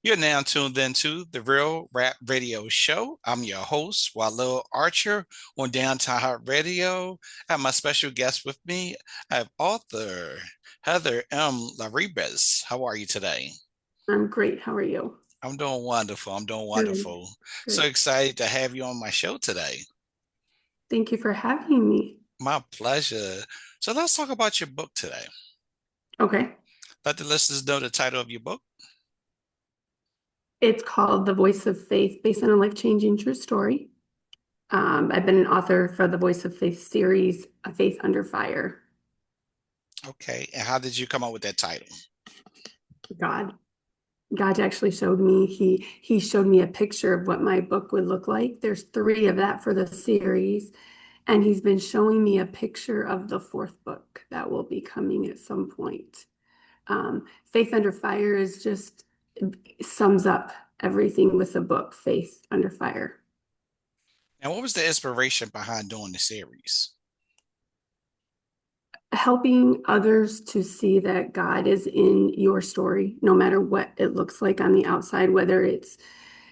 You're now tuned into the Real Rap Radio Show. I'm your host, Walil Archer on Downtown Hot Radio. I have my special guest with me. I have author Heather M. Larribas. How are you today? I'm great. How are you? I'm doing wonderful. I'm doing Good. wonderful. So Good. excited to have you on my show today. Thank you for having me. My pleasure. So let's talk about your book today. Okay. Let the listeners know the title of your book. It's called The Voice of Faith, based on a life-changing true story. I've been an author for the Voice of Faith series, A Faith Under Fire. Okay. And how did you come up with that title? God. God actually showed me, he showed me a picture of what my book would look like. There's three of that for the series. And he's been showing me a picture of the fourth book that will be coming at some point. Faith Under Fire is just sums up everything with the book, Faith Under Fire. And what was the inspiration behind doing the series? Helping others to see that God is in your story, no matter what it looks like on the outside, whether it's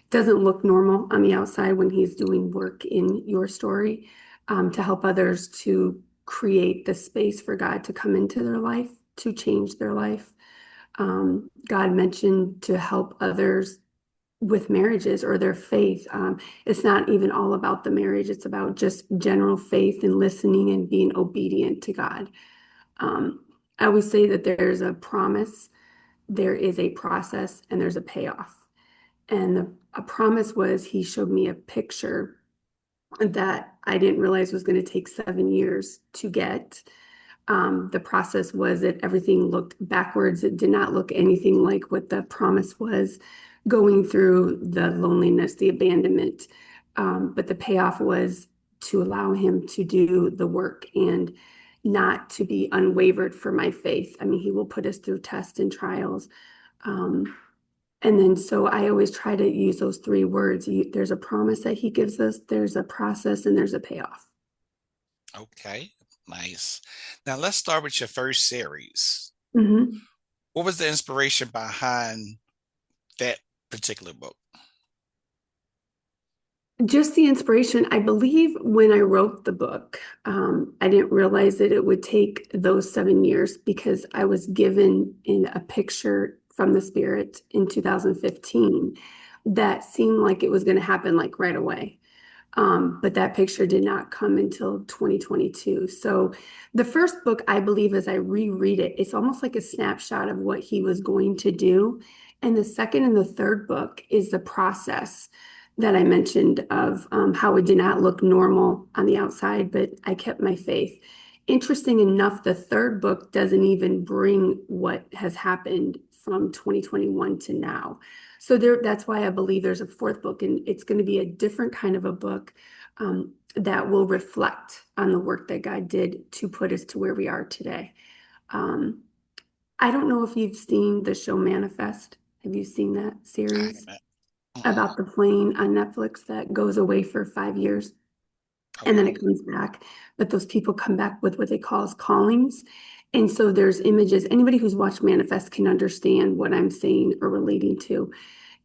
doesn't look normal on the outside when he's doing work in your story, to help others to create the space for God to come into their life, to change their life. God mentioned to help others with marriages or their faith. It's not even all about the marriage, it's about just general faith and listening and being obedient to God. I always say that there's a promise, there is a process, and there's a payoff. And a promise was he showed me a picture that I didn't realize was going to take 7 years to get. The process was that everything looked backwards. It did not look anything like what the promise was, going through the loneliness, the abandonment. But the payoff was to allow him to do the work and not to be unwavered for my faith. I mean, he will put us through tests and trials. Um, and then so I always try to use those three words. There's a promise that he gives us, there's a process, and there's a payoff. Okay, nice. Now let's start with your first series. Mhm. What was the inspiration behind that particular book? Just the inspiration. I believe when I wrote the book, I didn't realize that it would take those 7 years because I was given in a picture from the Spirit in 2015 that seemed like it was going to happen like right away. But that picture did not come until 2022. So the first book, I believe, as I reread it, it's almost like a snapshot of what he was going to do. And the second and the third book is the process that I mentioned of how it did not look normal on the outside, but I kept my faith. Interesting enough, the third book doesn't even bring what has happened from 2021 to now. So that's why I believe there's a fourth book, and it's going to be a different kind of a book that will reflect on the work that God did to put us to where we are today. Um, I don't know if you've seen the show Manifest. Have you seen that I series haven't. Mm-mm. about the plane on Netflix that goes away for 5 years and then Okay. it comes back? But those people come back with what they call as callings. And so there's images. Anybody who's watched Manifest can understand what I'm saying or relating to.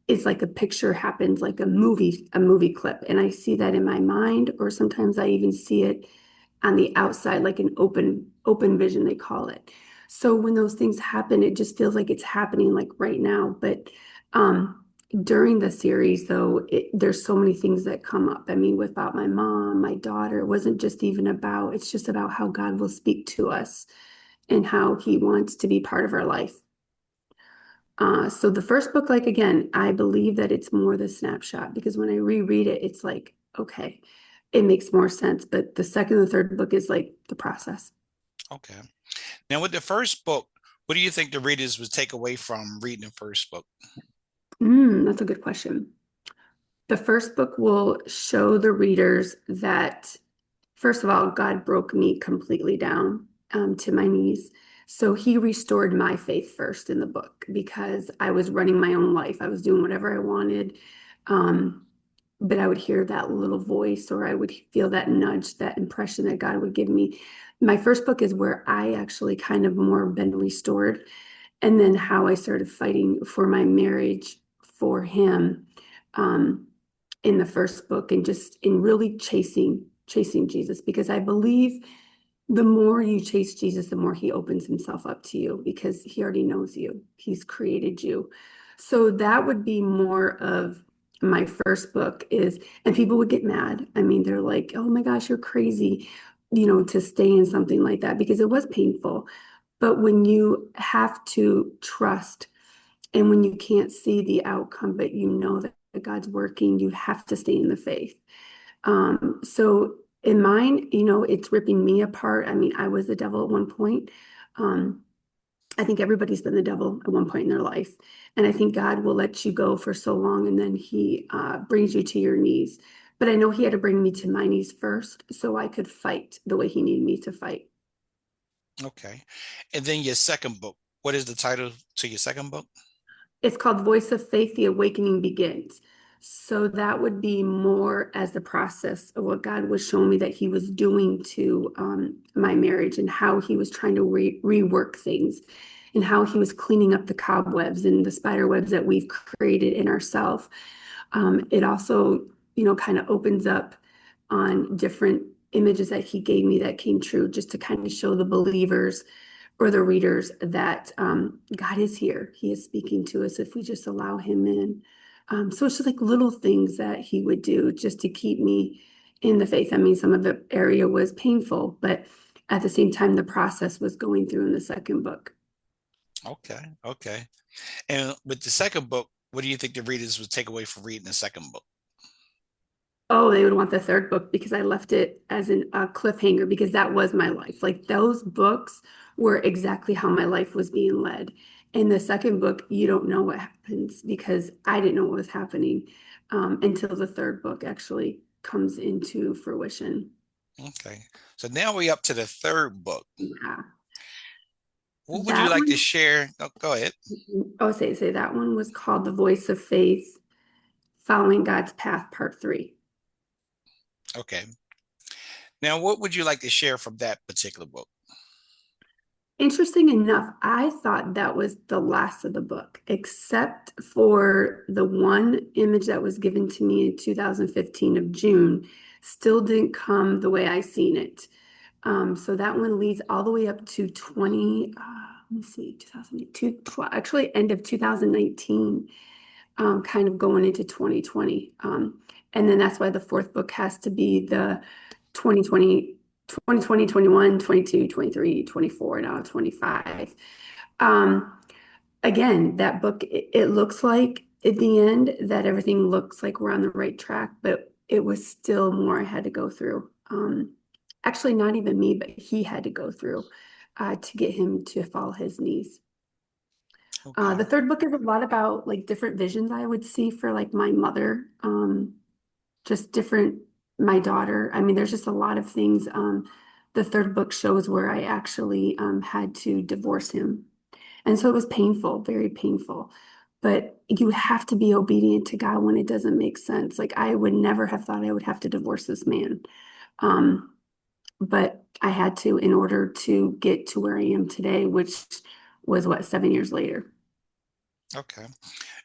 It's like a picture happens like a movie clip. And I see that in my mind, or sometimes I even see it on the outside, like an open vision, they call it. So when those things happen, it just feels like it's happening like right now. But um, during the series, though, there's so many things that come up. I mean, about my mom, my daughter, it wasn't just even about, it's just about how God will speak to us and how he wants to be part of our life. So the first book, like again, I believe that it's more the snapshot because when I reread it, it's like, okay, it makes more sense. But the second and third book is like the process. Okay. Now, with the first book, what do you think the readers would take away from reading the first book? That's a good question. The first book will show the readers that, first of all, God broke me completely down to my knees. So he restored my faith first in the book because I was running my own life. I was doing whatever I wanted. Um, but I would hear that little voice or I would feel that nudge, that impression that God would give me. My first book is where I actually kind of more been restored. And then how I started fighting for my marriage for him um, in the first book and just in really chasing Jesus, because I believe the more you chase Jesus, the more he opens himself up to you because he already knows you. He's created you. So that would be more of my first book is, and people would get mad. I mean, they're like, oh my gosh, you're crazy, to stay in something like that because it was painful. But when you have to trust and when you can't see the outcome, but you know that God's working, you have to stay in the faith. So in mine, it's ripping me apart. I mean, I was the devil at one point. Um, I think everybody's been the devil at one point in their life. And I think God will let you go for so long and then he brings you to your knees. But I know he had to bring me to my knees first so I could fight the way he needed me to fight. Okay. And then your second book. What is the title to your second book? It's called Voice of Faith, The Awakening Begins. So that would be more as the process of what God was showing me that he was doing to my marriage and how he was trying to rework things and how he was cleaning up the cobwebs and the spider webs that we've created in ourselves. It also, kind of opens up on different images that he gave me that came true just to kind of show the believers or the readers that God is here. He is speaking to us if we just allow him in. So it's just like little things that he would do just to keep me in the faith. I mean, some of the area was painful, but at the same time, the process was going through in the second book. Okay. Okay. And with the second book, what do you think the readers would take away from reading the second book? Oh, they would want the third book because I left it as a cliffhanger because that was my life. Like those books were exactly how my life was being led. In the second book, you don't know what happens because I didn't know what was happening until the third book actually comes into fruition. Okay. So now we're up to the third book. Yeah. What would you That like to one, share? Oh, go ahead. oh, say that one was called The Voice of Faith, Following God's Path, Part 3. Okay. Now, what would you like to share from that particular book? Interesting enough, I thought that was the last of the book, except for the one image that was given to me in 2015 of June, still didn't come the way I seen it. So that one leads all the way up to 20, let me see, 2002, actually end of 2019, kind of going into 2020. And then that's why the fourth book has to be the 2020, 2020, 21, 22, 23, 24, now 25. Um, Again, that book, it looks like at the end that everything looks like we're on the right track, but it was still more I had to go through. Actually, not even me, but he had to go through to get him to fall his knees. Okay. The third book is a lot about like different visions I would see for like my mother, just different, my daughter. I mean, there's just a lot of things. The third book shows where I actually had to divorce him. And so it was painful, very painful. But you have to be obedient to God when it doesn't make sense. Like I would never have thought I would have to divorce this man. Um, but I had to in order to get to where I am today, which was what, 7 years later. Okay.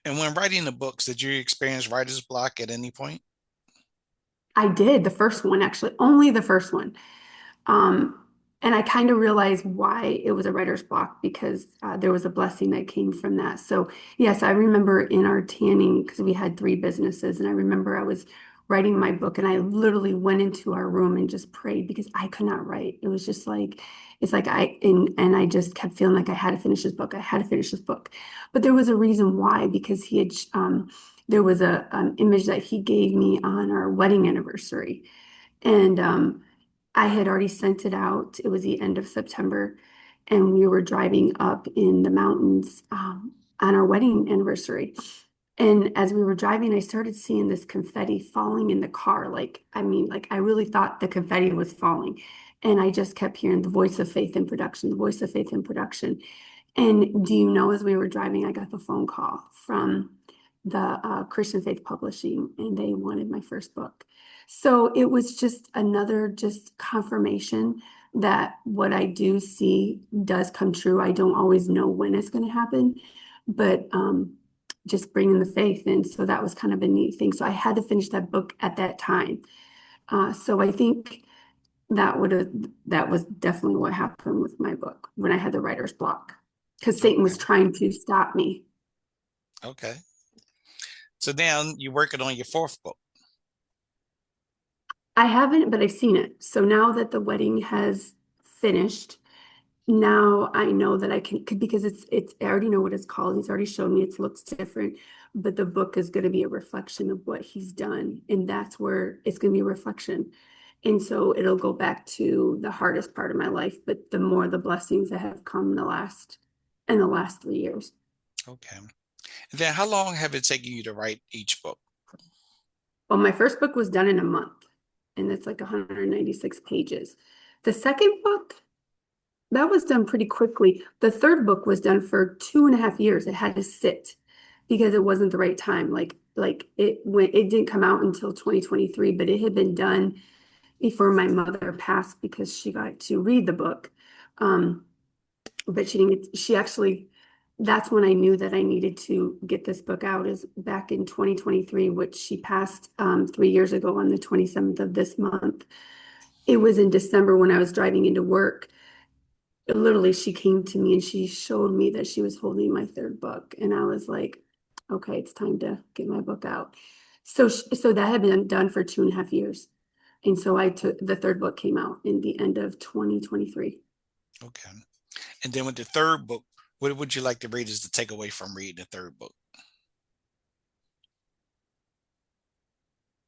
And when writing the books, did you experience writer's block at any point? I did the first one, actually, only the first one. Um, and I kind of realized why it was a writer's block because there was a blessing that came from that. So, yes, I remember in our tanning, because we had three businesses, and I remember I was writing my book and I literally went into our room and just prayed because I could not write. It was just like, it's like and I just kept feeling like I had to finish this book. I had to finish this book. But there was a reason why, because there was a image that he gave me on our wedding anniversary. And I had already sent it out. It was the end of September, and we were driving up in the mountains on our wedding anniversary. And as we were driving, I started seeing this confetti falling in the car. Like, I mean, like I really thought the confetti was falling. And I just kept hearing the voice of faith in production, the voice of faith in production. And do you know, as we were driving, I got the phone call from the Christian Faith Publishing, and they wanted my first book. So it was just another just confirmation that what I do see does come true. I don't always know when it's going to happen, but just bringing the faith in. So that was kind of a neat thing. So I had to finish that book at that time. So I think that would have that was definitely what happened with my book when I had the writer's block because Satan was Okay. trying to stop me. Okay. So now you're working on your fourth book. I haven't, but I've seen it. So now that the wedding has finished, now I know that I can because it's I already know what it's called. He's already shown me it looks different, but the book is going to be a reflection of what he's done, and that's where it's going to be a reflection. And so it'll go back to the hardest part of my life, but the more the blessings that have come in the last 3 years. Okay. And then how long have it taken you to write each book? Well, my first book was done in a month, and it's like 196 pages. The second book, that was done pretty quickly. The third book was done for 2.5 years. It had to sit because it wasn't the right time. Like it didn't come out until 2023, but it had been done before my mother passed because she got to read the book. Um, but she didn't she actually that's when I knew that I needed to get this book out is back in 2023, which she passed 3 years ago on the 27th of this month. It was in December when I was driving into work. Literally, she came to me and she showed me that she was holding my third book. And I was like, okay, it's time to get my book out. So that had been done for 2.5 years. And so I took the third book came out in the end of 2023. Okay. And then with the third book, what would you like the readers to take away from reading the third book?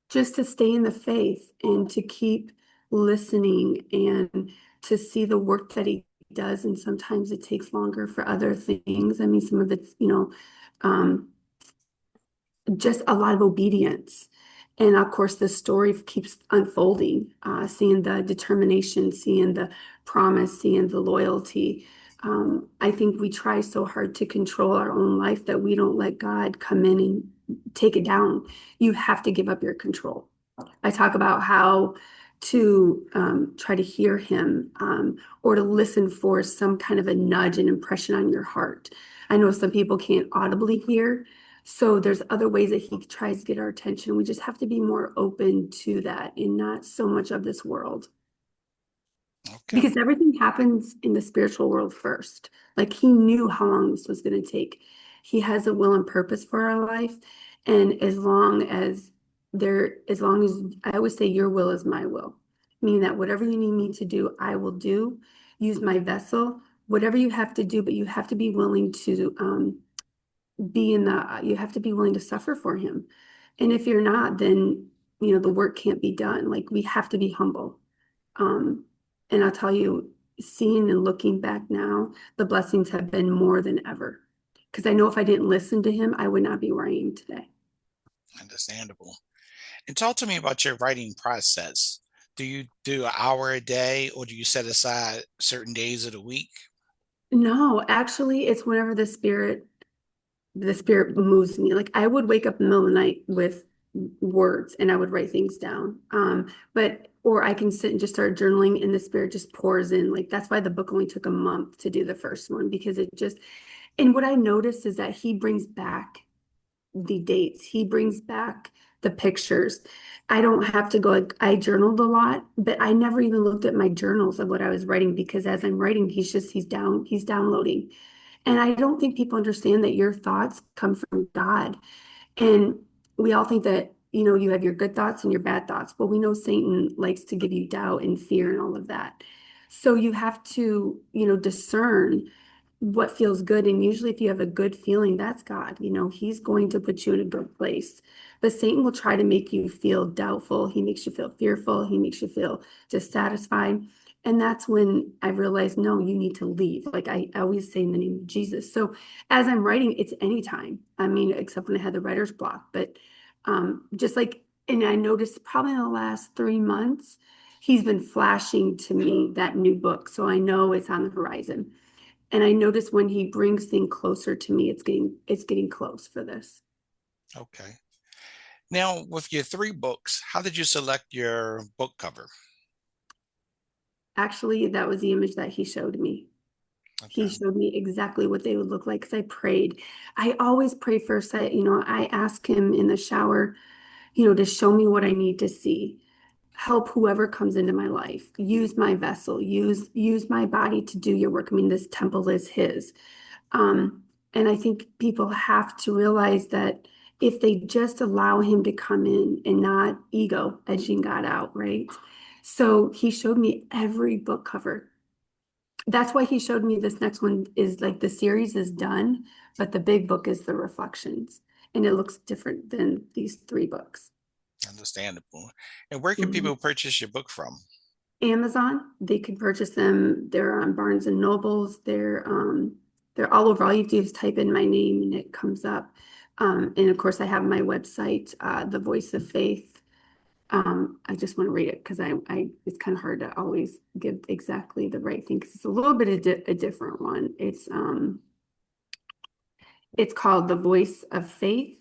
Just to stay in the faith and to keep listening and to see the work that he does. And sometimes it takes longer for other things. I mean, some of it's, um, just a lot of obedience. And of course, the story keeps unfolding, seeing the determination, seeing the promise, seeing the loyalty. I think we try so hard to control our own life that we don't let God come in and take it down. You have to give up your control. I talk about how to try to hear him or to listen for some kind of a nudge and impression on your heart. I know some people can't audibly hear, so there's other ways that he tries to get our attention. We just have to be more open to that and not so much of this world. Okay. Because everything happens in the spiritual world first. Like he knew how long this was going to take. He has a will and purpose for our life. And as long as I always say, your will is my will, meaning that whatever you need me to do, I will do. Use my vessel, whatever you have to do, but you have to be willing to you have to be willing to suffer for him. And if you're not, then, the work can't be done. Like we have to be humble. Um, and I'll tell you, seeing and looking back now, the blessings have been more than ever. Because I know if I didn't listen to him, I would not be where I am today. Understandable. And talk to me about your writing process. Do you do an hour a day or do you set aside certain days of the week? No, actually, it's whenever the spirit moves me. Like I would wake up in the middle of the night with words and I would write things down. But or I can sit and just start journaling and the spirit just pours in. Like that's why the book only took a month to do the first one because it just and what I noticed is that he brings back the dates. He brings back the pictures. I don't have to go like I journaled a lot, but I never even looked at my journals of what I was writing because as I'm writing, he's downloading. And I don't think people understand that your thoughts come from God. And we all think that, you have your good thoughts and your bad thoughts. But we know Satan likes to give you doubt and fear and all of that. So you have to, discern what feels good. And usually, if you have a good feeling, that's God. He's going to put you in a good place. But Satan will try to make you feel doubtful. He makes you feel fearful. He makes you feel dissatisfied. And that's when I realized, no, you need to leave. Like I always say in the name of Jesus. So as I'm writing, it's anytime. I mean, except when I had the writer's block. But just like, and I noticed probably in the last 3 months, he's been flashing to me that new book. So I know it's on the horizon. And I notice when he brings things closer to me, it's getting close for this. Okay. Now, with your three books, how did you select your book cover? Actually, that was the image that he showed me. He Okay. showed me exactly what they would look like because I prayed. I always pray first. I ask him in the shower, to show me what I need to see. Help whoever comes into my life. Use my vessel. Use my body to do your work. I mean, this temple is his. And I think people have to realize that if they just allow him to come in and not ego edging God out, right? So he showed me every book cover. That's why he showed me this next one is like the series is done, but the big book is the reflections. And it looks different than these three books. Understandable. And where can Mhm. people purchase your book from? Amazon, they could purchase them. They're on Barnes and Nobles. They're all over. All you have to do is type in my name and it comes up. And of course, I have my website, The Voice of Faith. I just want to read it because it's kind of hard to always give exactly the right thing because it's a little bit of a different one. It's called The Voice of Faith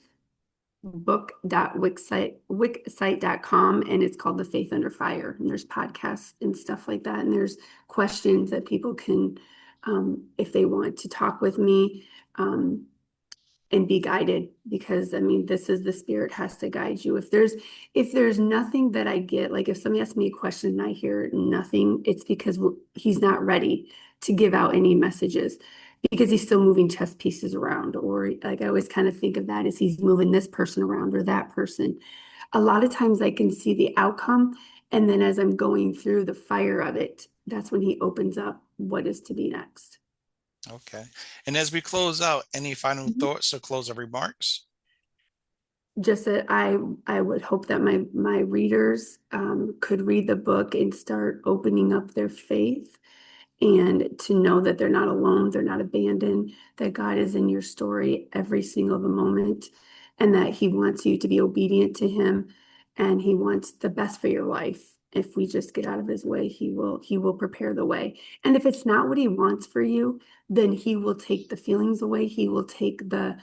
book.wixsite.com, and it's called The Faith Under Fire. And there's podcasts and stuff like that. And there's questions that people can, if they want to talk with me, and be guided, because I mean, this is the spirit has to guide you. If there's nothing that I get, like if somebody asks me a question and I hear nothing, it's because he's not ready to give out any messages because he's still moving chess pieces around. Or like I always kind of think of that as he's moving this person around or that person. A lot of times I can see the outcome, and then as I'm going through the fire of it, that's when he opens up what is to be next. Okay. And as we close out, any final Mhm. thoughts or closing remarks? Just that I would hope that my readers could read the book and start opening up their faith, and to know that they're not alone, they're not abandoned, that God is in your story every single the moment, and that He wants you to be obedient to Him, and He wants the best for your life. If we just get out of His way, He will prepare the way. And if it's not what He wants for you, then He will take the feelings away. He will take the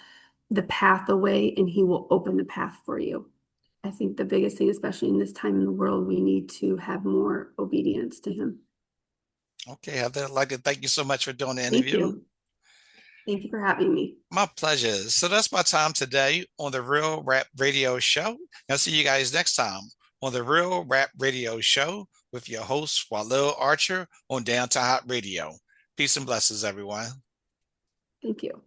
path away, and He will open the path for you. I think the biggest thing, especially in this time in the world, we need to have more obedience to Him. Okay, Heather, I'd like to thank you so much for doing the Thank interview. you. Thank you for having me. My pleasure. So that's my time today on the Real Rap Radio Show. I'll see you guys next time on the Real Rap Radio Show with your host, Walil Archer on Downtown Hot Radio. Peace and blessings, everyone. Thank you.